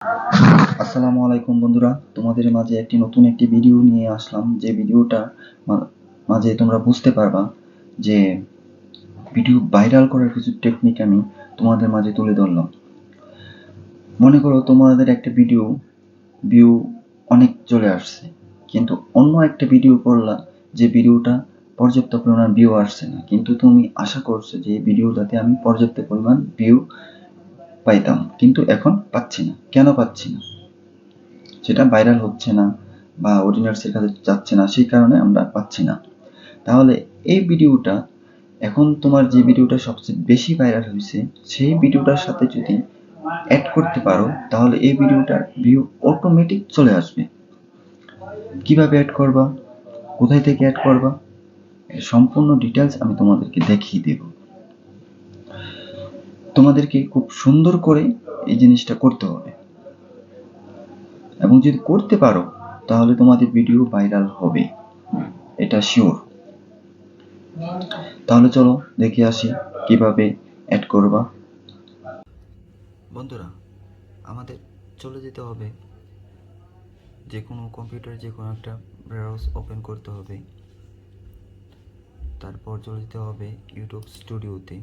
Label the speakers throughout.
Speaker 1: আসসালামু আলাইকুম বন্ধুরা, তোমাদের মাঝে নতুন একটি ভিডিও নিয়ে আসলাম। যে ভিডিওটা মাঝে তোমরা বুঝতে পারবা যে ভিডিও ভাইরাল করার কিছু টেকনিক আমি তোমাদের মাঝে তুলে ধরলাম। মনে করো তোমাদের একটা ভিউ অনেক চলে আসছে, কিন্তু অন্য একটা ভিডিও করলা যে ভিডিওটা পর্যাপ্ত পরিমাণ ভিউ আসছে না, কিন্তু তুমি আশা করছো যে এই ভিডিওটাতে আমি পর্যাপ্ত পরিমাণ ভিউ পাইতাম, কিন্তু এখন পাচ্ছি না। কেন পাচ্ছি না? সেটা ভাইরাল হচ্ছে না বা অডিয়েন্সের কাছে যাচ্ছে না, সেই কারণে আমরা পাচ্ছি না। তাহলে এই ভিডিওটা, এখন তোমার যে ভিডিওটা সবচেয়ে বেশি ভাইরাল হয়েছে সেই ভিডিওটার সাথে যদি অ্যাড করতে পারো, তাহলে এই ভিডিওটার ভিউ অটোমেটিক চলে আসবে। কিভাবে অ্যাড করবা, কোথায় থেকে অ্যাড করবা, সম্পূর্ণ ডিটেলস আমি তোমাদেরকে দেখিয়ে দেব। তোমাদেরকে খুব সুন্দর করে এই জিনিসটা করতে হবে, এবং যদি করতে পারো তাহলে তোমাদের ভিডিও ভাইরাল হবে, এটা শিওর। তাহলে চলো দেখে আসি কিভাবে অ্যাড করবা।
Speaker 2: বন্ধুরা, আমাদের চলে যেতে হবে যে কোনো কম্পিউটারে যে কোনো একটা ব্রাউজ ওপেন করতে হবে। তারপর চলে যেতে হবে ইউটিউব স্টুডিওতে।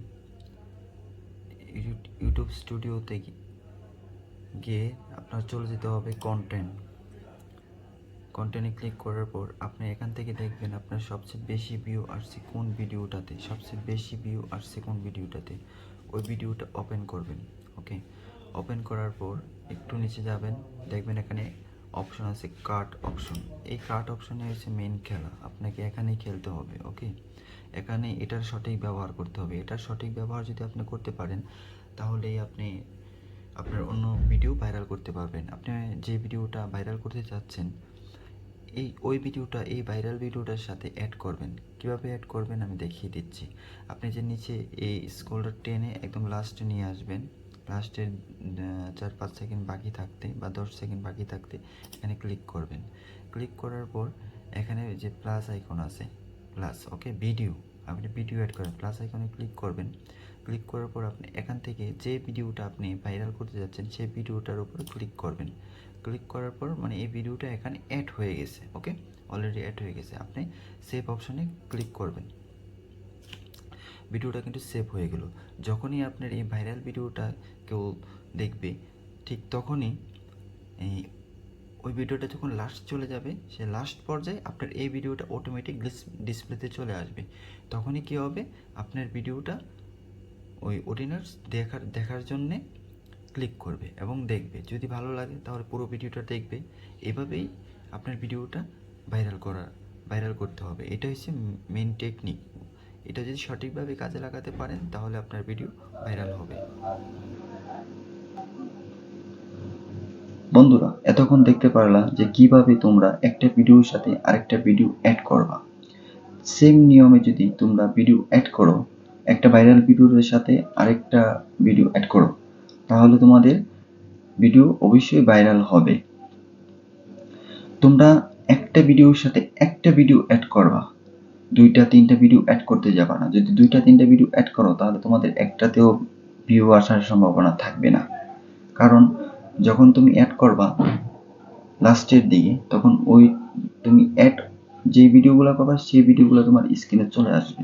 Speaker 2: ইউটিউব স্টুডিওতে গিয়ে আপনার চলে যেতে হবে কন্টেন্টে ক্লিক করার পর আপনি এখান থেকে দেখবেন আপনার সবচেয়ে বেশি ভিউ আসছে কোন ভিডিওটাতে, ওই ভিডিওটা ওপেন করবেন। ওকে, ওপেন করার পর একটু নিচে যাবেন, দেখবেন এখানে অপশন আছে কাট অপশন। এই কাট অপশনে হচ্ছে মেইন খেলা, আপনাকে এখানেই খেলতে হবে। ওকে, এখানে এটার সঠিক ব্যবহার করতে হবে। এটার সঠিক ব্যবহার যদি আপনি করতে পারেন, তাহলেই আপনি আপনার অন্য ভিডিও ভাইরাল করতে পারবেন। আপনি যে ভিডিওটা ভাইরাল করতে চাচ্ছেন এই ভাইরাল ভিডিওটার সাথে অ্যাড করবেন। কিভাবে অ্যাড করবেন আমি দেখিয়ে দিচ্ছি। আপনি যে নিচে এই স্ক্রলটা টেনে একদম লাস্টে নিয়ে আসবেন, লাস্টের 4-5 সেকেন্ড বাকি থাকতে বা 10 সেকেন্ড বাকি থাকতে এখানে ক্লিক করবেন। ক্লিক করার পর এখানে যে প্লাস আইকন আছে, ওকে, আপনি ভিডিও অ্যাড করেন, প্লাস আইকনে ক্লিক করবেন। ক্লিক করার পর আপনি এখান থেকে যে ভিডিওটা আপনি ভাইরাল করতে যাচ্ছেন সেই ভিডিওটার উপর ক্লিক করবেন। ক্লিক করার পর মানে এই ভিডিওটা এখানে অ্যাড হয়ে গেছে। ওকে, অলরেডি অ্যাড হয়ে গেছে। আপনি সেভ অপশনে ক্লিক করবেন, ভিডিওটা কিন্তু সেভ হয়ে গেল। যখনই আপনার এই ভাইরাল ভিডিওটা কেউ দেখবে, ঠিক তখনই ওই ভিডিওটা যখন লাস্ট চলে যাবে, সে লাস্ট পর্যায়ে আপনার এই ভিডিওটা অটোমেটিক ডিসপ্লেতে চলে আসবে। তখনই কী হবে, আপনার ভিডিওটা ওই অডিয়েন্স দেখার জন্যে ক্লিক করবে এবং দেখবে। যদি ভালো লাগে তাহলে পুরো ভিডিওটা দেখবে। এভাবেই আপনার ভিডিওটা ভাইরাল করতে হবে। এটা হচ্ছে মেন টেকনিক। এটা যদি সঠিকভাবে কাজে লাগাতে পারেন তাহলে আপনার ভিডিও ভাইরাল হবে।
Speaker 1: বন্ধুরা, এতক্ষণ দেখতে পারলা যে কিভাবে তোমরা একটা ভিডিওর সাথে আরেকটা ভিডিও অ্যাড করবা। সেম নিয়মে যদি তোমরা ভিডিও অ্যাড করো, একটা ভাইরাল ভিডিওর সাথে আরেকটা ভিডিও অ্যাড করো, তাহলে তোমাদের ভিডিও অবশ্যই ভাইরাল হবে। তোমরা একটা ভিডিওর সাথে একটা ভিডিও অ্যাড করবা, 2-3টা ভিডিও অ্যাড করতে যাবা না। যদি 2-3টা ভিডিও অ্যাড করো তাহলে তোমাদের একটাতেও ভিউ আসার সম্ভাবনা থাকবে না। কারণ যখন তুমি অ্যাড করবা লাস্টের দিকে, তখন ওই তুমি অ্যাড যে ভিডিওগুলো করবা সেই ভিডিওগুলো তোমার স্ক্রিনে চলে আসবে।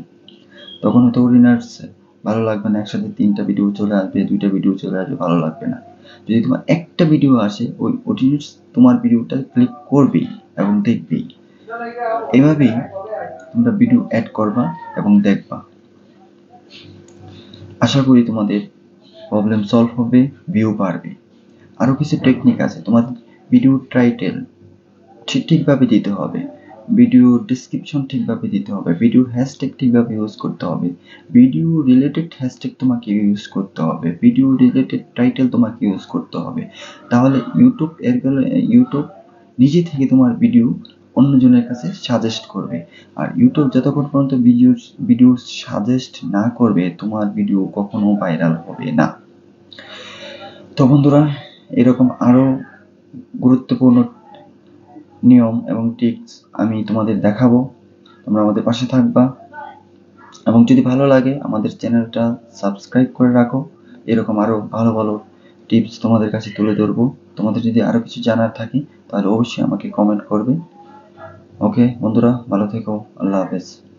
Speaker 1: তখন হয়তো অডিয়েন্স ভালো লাগবে না, একসাথে 3টা ভিডিও চলে আসবে, 2টা ভিডিও চলে আসবে, ভালো লাগবে না। যদি তোমার একটা ভিডিও আসে, ওই অডিয়েন্স তোমার ভিডিওটা ক্লিক করবেই এবং দেখবেই। এভাবেই তোমরা ভিডিও অ্যাড করবা এবং দেখবা। আশা করি তোমাদের প্রবলেম সলভ হবে, ভিউ বাড়বে। আরো কিছু টেকনিক আছে। তোমাদের ভিডিও টাইটেল ঠিকভাবে দিতে হবে, ভিডিও ডেসক্রিপশন ঠিকভাবে দিতে হবে, ভিডিও হ্যাশট্যাগ ঠিকভাবে ইউজ করতে হবে, ভিডিও রিলেটেড হ্যাশট্যাগ তোমাকে ইউজ করতে হবে, ভিডিও রিলেটেড টাইটেল তোমাকে ইউজ করতে হবে। তাহলে ইউটিউব নিজে থেকে তোমার ভিডিও অন্যজনের কাছে সাজেস্ট করবে। আর ইউটিউব যতক্ষণ পর্যন্ত ভিডিও সাজেস্ট না করবে, তোমার ভিডিও কখনো ভাইরাল হবে না। তো বন্ধুরা, এরকম আরো গুরুত্বপূর্ণ নিয়ম এবং টিপস আমি তোমাদের দেখাবো। তোমরা আমাদের পাশে থাকবা, এবং যদি ভালো লাগে আমাদের চ্যানেলটা সাবস্ক্রাইব করে রাখো। এরকম আরো ভালো ভালো টিপস তোমাদের কাছে তুলে ধরবো। তোমাদের যদি আরো কিছু জানার থাকে তাহলে অবশ্যই আমাকে কমেন্ট করবে। ওকে বন্ধুরা, ভালো থেকো, আল্লাহ হাফেজ।